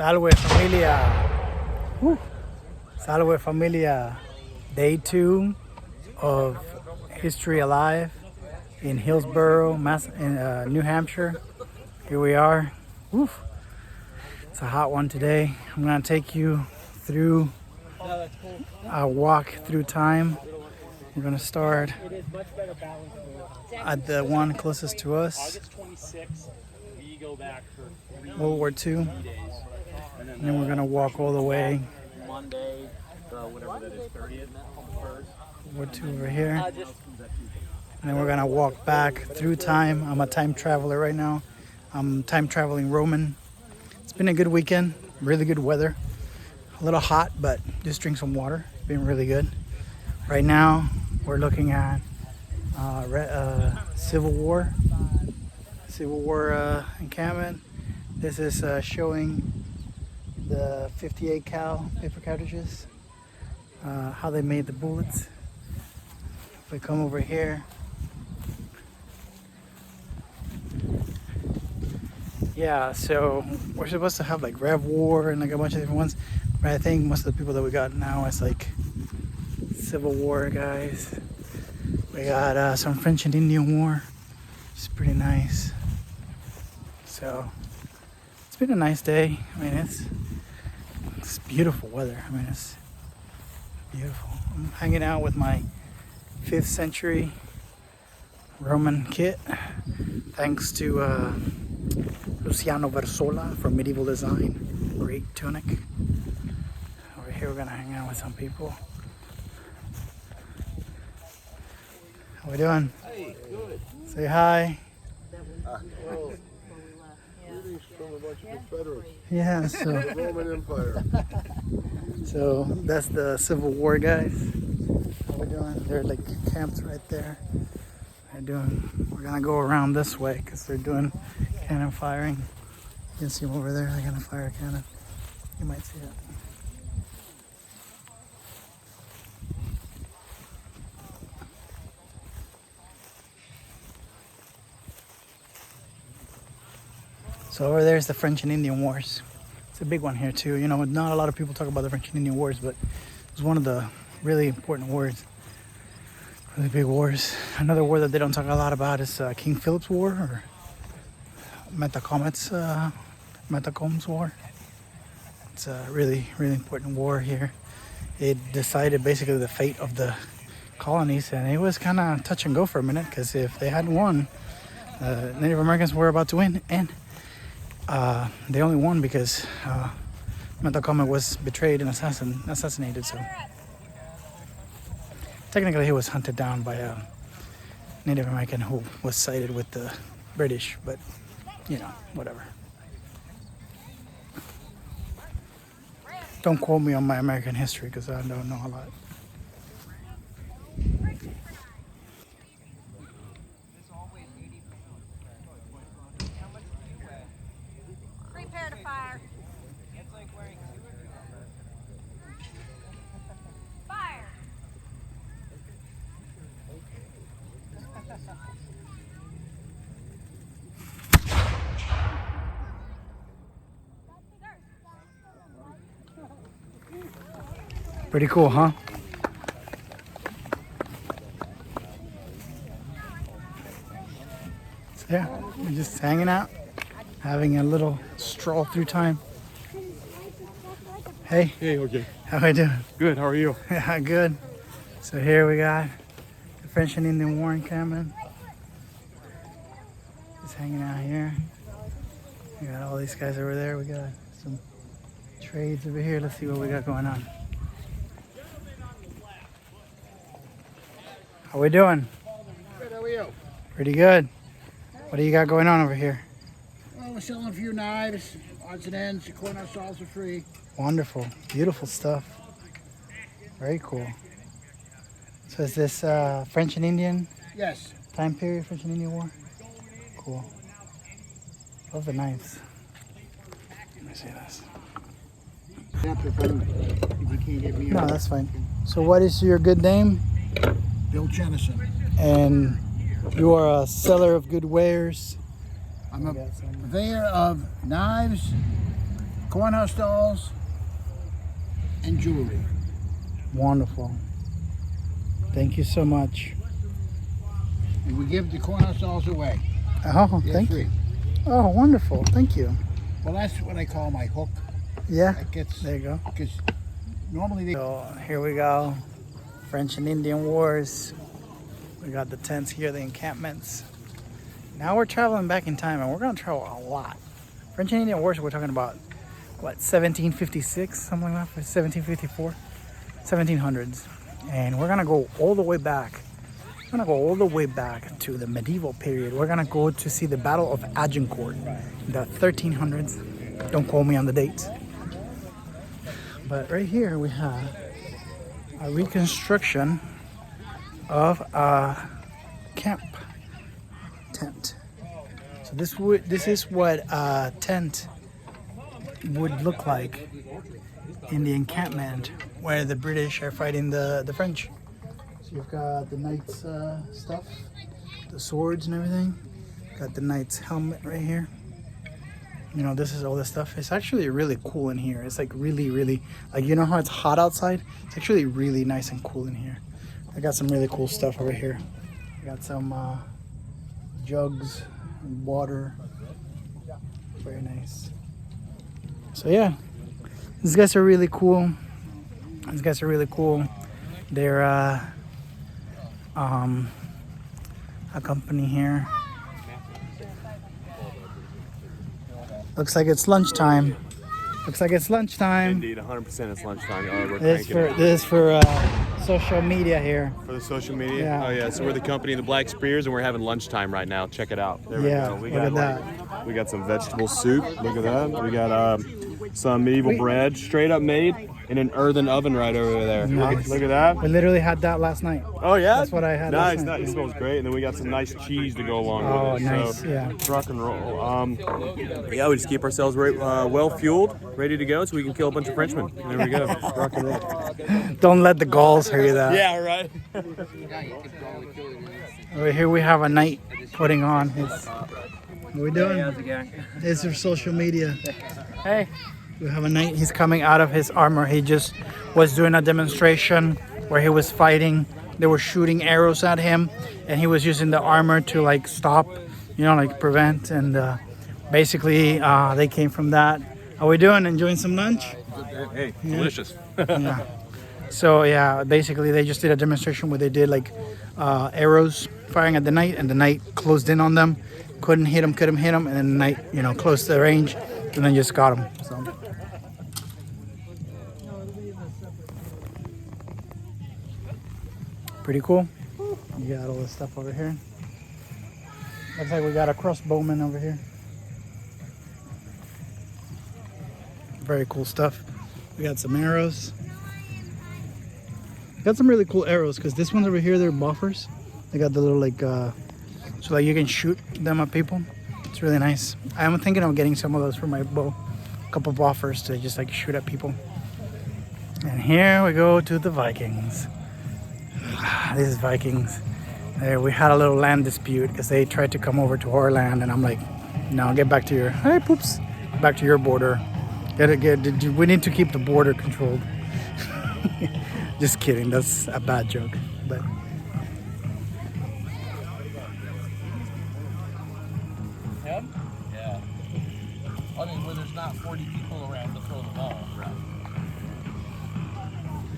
Salve familia. Woo. Salve familia. Day 2 of History Alive in Hillsborough, New Hampshire. Here we are. Woo. It's a hot one today. I'm gonna take you through a walk through time. We're gonna start at the one closest to us. August 26th, we go back for 3 World War II. days. And then we're gonna walk all the way. Monday, whatever that is, 30th, first. World War II over here. And then we're gonna walk back through time. I'm a time traveler right now. I'm time traveling Roman. It's been a good weekend, really good weather. A little hot, but just drink some water. It's been really good. Right now, we're looking at Civil War encampment. This is showing the 58 cal paper cartridges, how they made the bullets. If we come over here, yeah, so we're supposed to have like Rev War and like a bunch of different ones, but I think most of the people that we got now is like Civil War guys. We got some French and Indian War, which is pretty nice. So it's been a nice day. I mean, it's beautiful weather. I mean, it's beautiful. I'm hanging out with my 5th century Roman kit, thanks to Luciano Versola from Medieval Design. Great tunic. Over here, we're gonna hang out with some people. How we doing? Hey, good. Say hi. Well, greetings from a bunch of Confederates. Yeah, so The Roman Empire. so that's the Civil War guys. How we doing? They're like camped right there. We're gonna go around this way because they're doing cannon firing. You can see them over there. They're gonna fire a cannon. You might see it. So over there's the French and Indian Wars. It's a big one here too. You know, not a lot of people talk about the French and Indian Wars, but it was one of the really important wars. Really big wars. Another war that they don't talk a lot about is King Philip's War, or Metacomet's War. It's a really, really important war here. It decided basically the fate of the colonies, and it was kind of touch and go for a minute, because if they hadn't won, Native Americans were about to win, and they only won because Metacomet was betrayed and assassinated. So technically he was hunted down by a Native American who was sided with the British, but you know, whatever. Don't quote me on my American history because I don't know a lot. Prepare to fire. Fire. Pretty cool, huh? So yeah, we're just hanging out, having a little stroll through time. Hey, Hey, okay. how we doing? Good, how are you? Yeah, good. So here we got the French and Indian War encampment. Just hanging out here. We got all these guys over there. We got some trades over here. Let's see what we got going on. How we doing? Good, how are you? Pretty good. What do you got going on over here? Well, we're selling a few knives, odds and ends, the corner saws are free. Wonderful, beautiful stuff. Very cool. So is this French and Indian Yes. time period, French and Indian War? Cool. Love the knives. Let me see this. If you can't get me No, that's fine. So what is your good name? Bill Jennison. And you are a seller of good wares. I'm a purveyor of knives, cornhouse stalls, and jewelry. Wonderful. Thank you so much. And we give the cornhouse stalls away. Oh, They're thank free. you. Oh, wonderful. Thank you. Well, that's what I call my hook. Yeah. That gets, There you go. because normally they... So here we go. French and Indian Wars. We got the tents here, the encampments. Now we're traveling back in time, and we're gonna travel a lot. French and Indian Wars, we're talking about, what, 1756, something like that, 1754, 1700s. And we're gonna go all the way back. We're gonna go all the way back to the medieval period. We're gonna go to see the Battle of Agincourt in the 1300s. Don't quote me on the dates. But right here we have a reconstruction of a camp tent. So this is what a tent would look like in the encampment where the British are fighting the French. So you've got the knight's stuff, the swords and everything. Got the knight's helmet right here. You know, this is all this stuff. It's actually really cool in here. It's like really, really, like, you know how it's hot outside? It's actually really nice and cool in here. I got some really cool stuff over here. I got some jugs and water. Very nice. So yeah, these guys are really cool. These guys are really cool. They're a company here. Looks like it's lunchtime. Looks like it's lunchtime. Indeed, 100% it's lunchtime. We're This cranking it. is for social media here. For the social media? Yeah. Oh, yeah. So we're the company of the Black Spears, and we're having lunchtime right now. Check it out. There Yeah, we look go. at that. We got some vegetable soup. Look at that. We got some medieval bread, straight up made in an earthen oven right over there. Nice. Look at that. We literally had that last night. Oh, yeah? That's what I had Nice, last night. nice. It smells great. And then we got some nice cheese to go along Oh, with it. nice, So, yeah. rock and roll. Yeah, we just keep ourselves well fueled, ready to go, so we can kill a bunch of Frenchmen. There we go. Rock and roll. Don't let the Gauls hear you that. Yeah, right. Over here we have a knight putting on his... What are we doing? How's it going? This is social media. Hey. We have a knight. He's coming out of his armor. He just was doing a demonstration where he was fighting. They were shooting arrows at him, and he was using the armor to like stop, you know, like prevent. And basically, they came from that. How we doing? Enjoying some lunch? Hey, delicious. Yeah. So yeah, basically they just did a demonstration where they did like arrows firing at the knight, and the knight closed in on them. Couldn't hit him, and then the knight, you know, closed the range, and then just got him. So. Pretty cool. You got all this stuff over here. Looks like we got a crossbowman over here. Very cool stuff. We got some arrows. Got some really cool arrows because this one's over here, they're buffers. They got the little like, so like you can shoot them at people. It's really nice. I'm thinking of getting some of those for my bow. A couple buffers to just like shoot at people. And here we go to the Vikings. This is Vikings. There, we had a little land dispute because they tried to come over to our land, and I'm like, no, get back to your, hey, poops, back to your border. We need to keep the border controlled. Just kidding, that's a bad joke. But Him? Yeah. I mean, where there's not 40 people around to throw the ball. Right.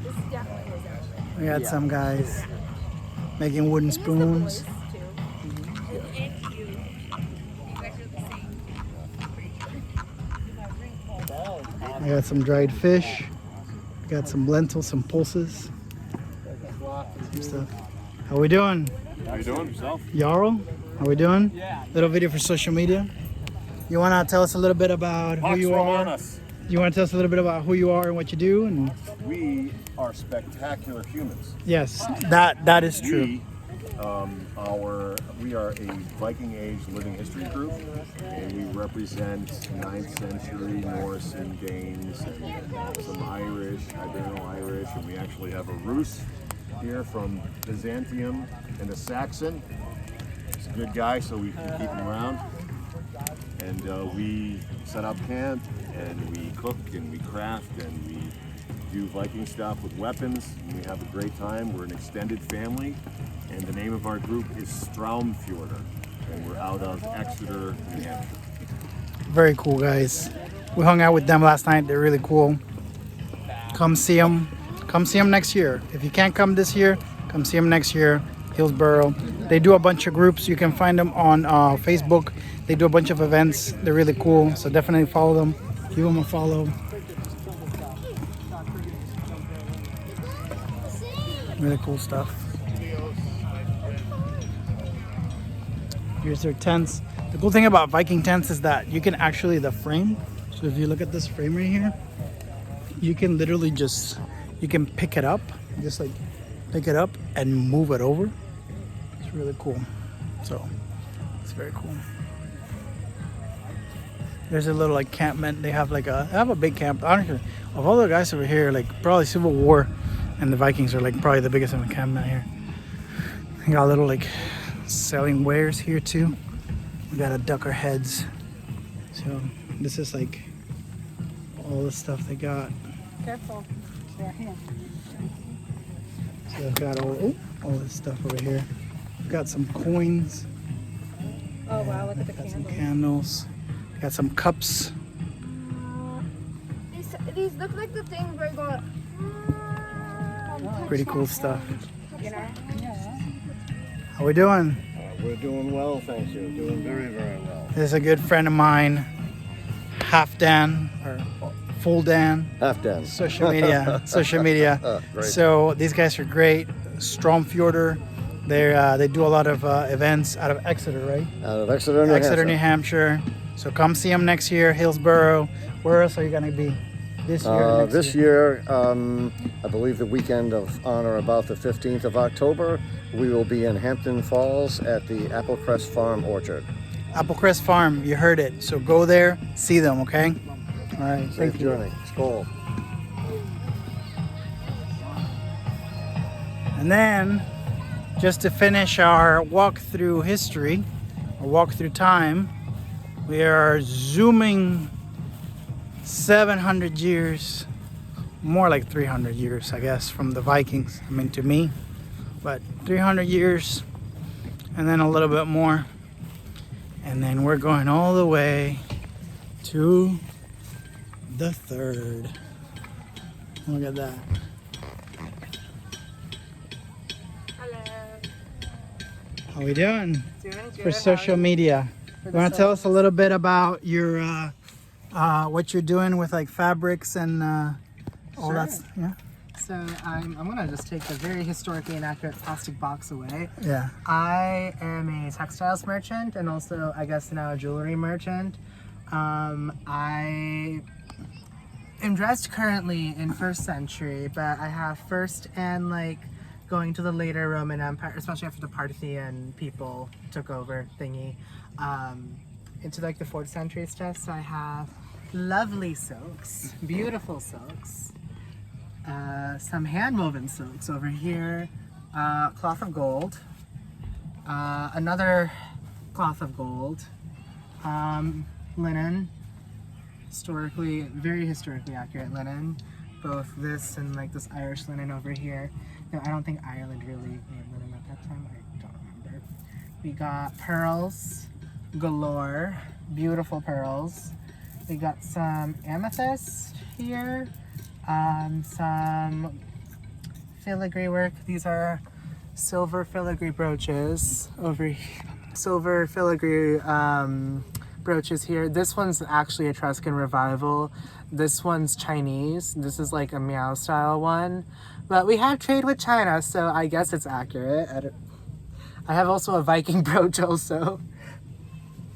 This definitely is actually. we got some guys making wooden spoons. I got some dried fish. Got some lentils, some pulses. Some stuff. How we doing? How you doing yourself? Jarl, how we doing? Little video for social media. You want to tell us a little bit about who you are? You want to tell us a little bit about who you are and what you do? And We are spectacular humans. yes, that is true. We are a Viking Age living history group, and we represent 9th century Norse and Danes and some Irish, Ibero-Irish, and we actually have a Rus here from Byzantium and a Saxon. He's a good guy, so we can keep him around. And we set up camp, and we cook and we craft and we do Viking stuff with weapons, and we have a great time. We're an extended family, and the name of our group is Straumfjorder, and we're out of Exeter, New Hampshire. Very cool guys. We hung out with them last night. They're really cool. Come see them. Come see them next year. If you can't come this year, come see them next year. Hillsborough. They do a bunch of groups. You can find them on Facebook. They do a bunch of events. They're really cool. So definitely follow them. Give them a follow. Really cool stuff. Here's their tents. The cool thing about Viking tents is that you can actually, the frame, so if you look at this frame right here, you can literally just, you can pick it up, just like pick it up and move it over. It's really cool. So it's very cool. There's a little like campment. They have like they have a big camp. Honestly, of all the guys over here, like probably Civil War and the Vikings are like probably the biggest encampment here. They got little like selling wares here too. We got a duck our heads. So this is like all the stuff they got. Careful. So they've got all this stuff over here. We've got some coins. Oh wow, look at the Got some candles. candles. Got some cups. These look like the thing where you go. Pretty cool stuff. You know? How we doing? We're doing well, thank you. Doing very, very well. This is a good friend of mine, Half Dan or Full Dan. Half done. Social media. Great. So these guys are great. Straumfjorder. They do a lot of events out of Exeter, right? Out of Exeter, New Exeter, New Hampshire. Hampshire. So come see them next year. Hillsborough. Where else are you gonna be? This year. or next This year, I believe the weekend of on or about the 15th of October, we will be in Hampton Falls at the Applecrest Farm Orchard. Applecrest Farm. You heard it. So go there, see them. Okay. All right. Safe Thank you. journey. Skål. And then, just to finish our walk through history, or walk through time, we are zooming 700 years, more like 300 years, I guess, from the Vikings. I mean, to me, but 300 years, and then a little bit more. And then we're going all the way to the 3rd. Look at that. How we doing? For social media. You want to tell us a little bit about your what you're doing with like fabrics and all Sure. that? Yeah. So I'm gonna just take the very historically inaccurate plastic box away. Yeah. I am a textiles merchant and also I guess now a jewelry merchant. I am dressed currently in 1st century, but I have 1st and like going to the later Roman Empire, especially after the Parthian people took over thingy, into like the 4th century stuff. So I have lovely silks, beautiful silks, some hand-woven silks over here, cloth of gold, another cloth of gold, linen, very historically accurate linen, both this and like this Irish linen over here. No, I don't think Ireland really made linen at that time, I don't remember. We got pearls galore, beautiful pearls. We got some amethyst here, some filigree work. These are silver filigree brooches over here. Silver filigree brooches here. This one's actually Etruscan revival. This one's Chinese. This is like a Miao style one. But we have trade with China, so I guess it's accurate. I have also a Viking brooch also.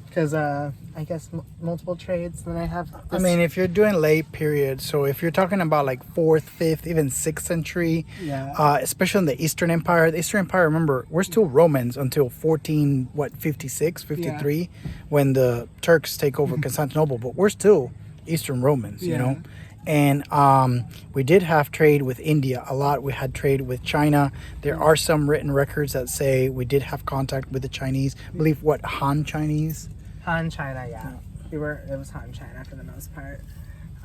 Because I guess multiple trades. Then I have this. I mean, if you're doing late period, so if you're talking about like 4th, 5th, even 6th century, Yeah. especially in the Eastern Empire. The Eastern Empire, remember, we're still Romans until 56, 53, when the Turks take over Constantinople. But we're still Eastern Romans, you know. And we did have trade with India a lot. We had trade with China. There are some written records that say we did have contact with the Chinese. I believe what, Han Chinese? Han China, yeah. It was Han China for the most part.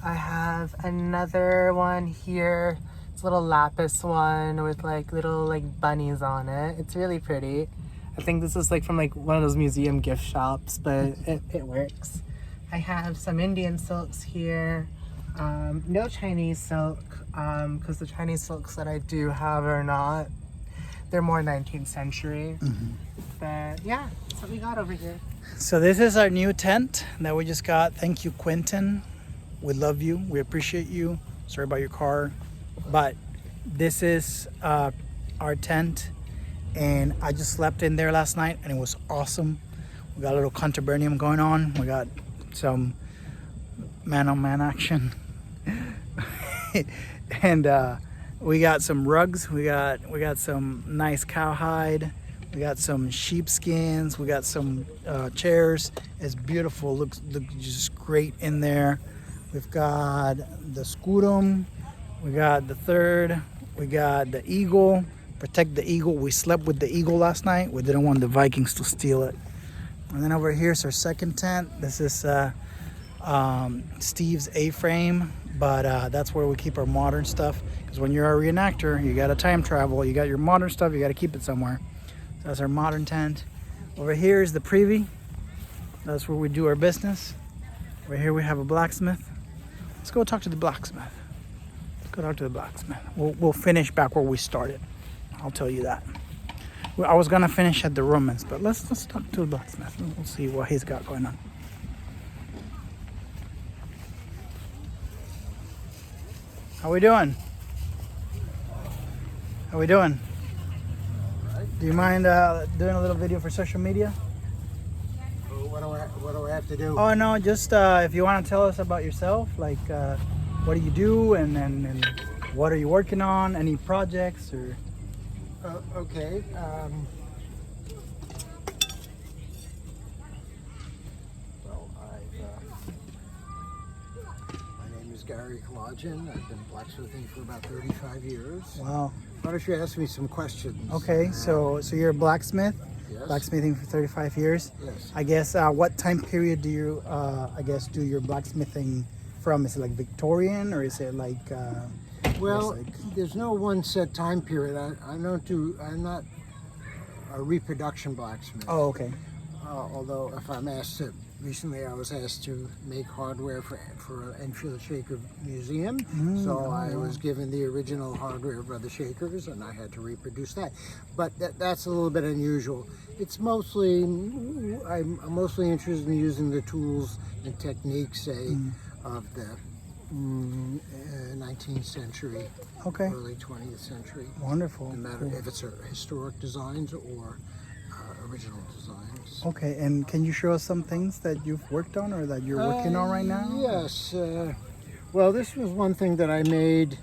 I have another one here. It's a little lapis one with like little like bunnies on it. It's really pretty. I think this is like from like one of those museum gift shops, but it works. I have some Indian silks here. No Chinese silk, because the Chinese silks that I do have are not, they're more 19th century. But yeah, that's what we got over here. So this is our new tent that we just got. Thank you, Quentin. We love you. We appreciate you. Sorry about your car. But this is our tent. And I just slept in there last night and it was awesome. We got a little contubernium going on. We got some man-on-man action. And we got some rugs. We got some nice cowhide. We got some sheepskins. We got some chairs. It's beautiful. Looks just great in there. We've got the scutum. We got the third. We got the eagle. Protect the eagle. We slept with the eagle last night. We didn't want the Vikings to steal it. And then over here is our second tent. This is Steve's A-frame, but that's where we keep our modern stuff. Because when you're a reenactor, you got to time travel. You got your modern stuff. You got to keep it somewhere. So that's our modern tent. Over here is the privy. That's where we do our business. Over here we have a blacksmith. Let's go talk to the blacksmith. Let's go talk to the blacksmith. We'll finish back where we started. I'll tell you that. Well, I was gonna finish at the Romans, but let's talk to the blacksmith. We'll see what he's got going on. How we doing? How we doing? Do you mind doing a little video for social media? What do I have to do? Oh no, just if you want to tell us about yourself, like what do you do, and what are you working on? Any projects or? Okay. Well, my name is Gary Kalodjian. I've been blacksmithing for about 35 years. Wow. Why don't you ask me some questions? Okay, so you're a blacksmith. Yes. Blacksmithing for 35 years. Yes. I guess what time period do you do your blacksmithing from? Is it like Victorian or is it like? Well, there's no one set time period. I'm not a reproduction blacksmith. Oh, okay. Although if I'm asked to, recently I was asked to make hardware for Enfield Shaker Museum. So I was given the original hardware by the Shakers and I had to reproduce that. But that's a little bit unusual. It's mostly, I'm mostly interested in using the tools and techniques, say, of the 19th century, Okay. early 20th century. Wonderful. No matter if it's historic designs or original designs. Okay, and can you show us some things that you've worked on or that you're working on right now? Yes. Well, this was one thing that I made.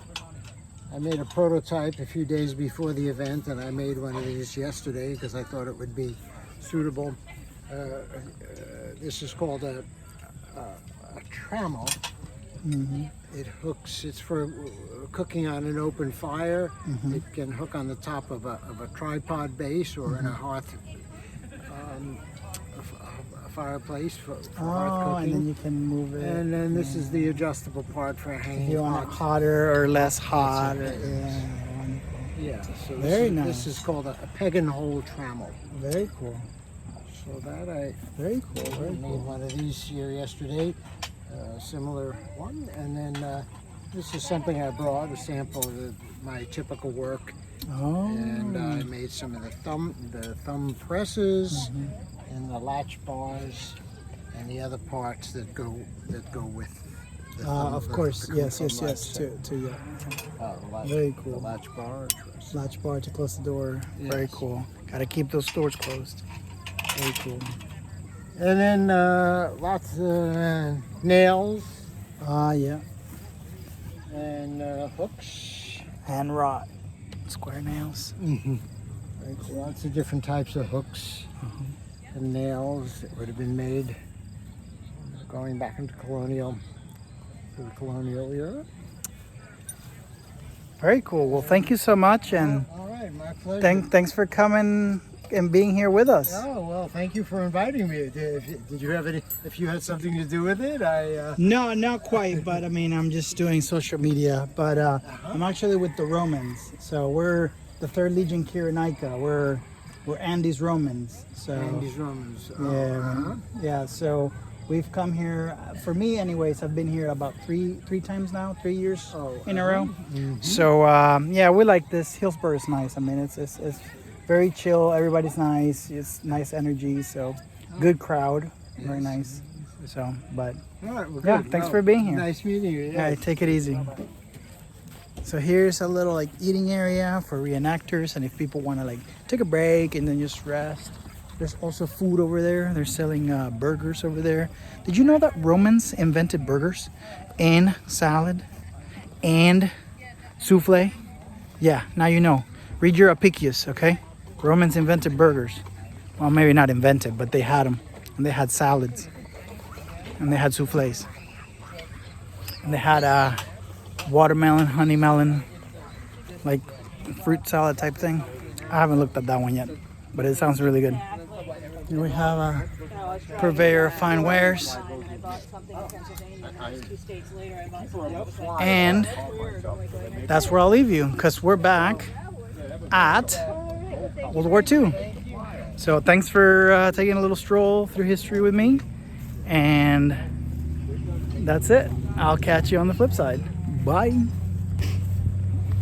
I made a prototype a few days before the event, and I made one of these yesterday because I thought it would be suitable. This is called a trammel. It hooks. It's for cooking on an open fire. It can hook on the top of a tripod base or in a hearth, a fireplace for hearth cooking. And then you can move it. And then this is the adjustable part for hanging. If you want it pots. hotter or less hot. That's it. Yeah, wonderful. Yeah. So Very nice. This is called a peg and hole trammel. Very cool. So that I Very cool. Very made cool. one of these here yesterday, similar one, and then this is something I brought, a sample of my typical work, Oh. and I made some of the thumb presses, and the latch bars, and the other parts that go with. The thumb, Of course, the yes. thumb To yeah. Very cool. The latch bar. Truss. Latch bar to close the door. Very Yes. cool. Gotta keep those doors closed. Very cool. And then lots of nails Yeah. and hooks. Hand wrought. Square nails. Very cool. Lots of different types of hooks and nails that would have been made going back into the colonial era. Very cool. Well, thank you so much, and All right, my pleasure. thanks for coming and being here with us. Oh, well, thank you for inviting me. Did you have any, if you had something to do with it? No, not quite, but I mean, I'm just doing social media. But I'm actually with the Romans. So we're the 3rd Legion Cyrenaica. We're Andy's Romans. So Andy's Romans. yeah. So we've come here. For me, anyways, I've been here about three times now, 3 years in a row. So yeah, we like this. Hillsborough is nice. I mean, it's very chill. Everybody's nice. It's nice energy. So good crowd. Very nice. So, but All right, well, yeah, good. thanks Well, for being here. Nice meeting you. All right, take it easy. So here's a little like eating area for reenactors, and if people want to like take a break and then just rest. There's also food over there. They're selling burgers over there. Did you know that Romans invented burgers and salad and souffle? Yeah, now you know. Read your Apicius, okay? Romans invented burgers. Well, maybe not invented, but they had them. And they had salads. And they had souffles. And they had watermelon, honey melon, like fruit salad type thing. I haven't looked at that one yet, but it sounds really good. Here we have a purveyor of fine wares. And that's where I'll leave you, because we're back at World War II. So thanks for taking a little stroll through history with me. And that's it. I'll catch you on the flip side. Bye.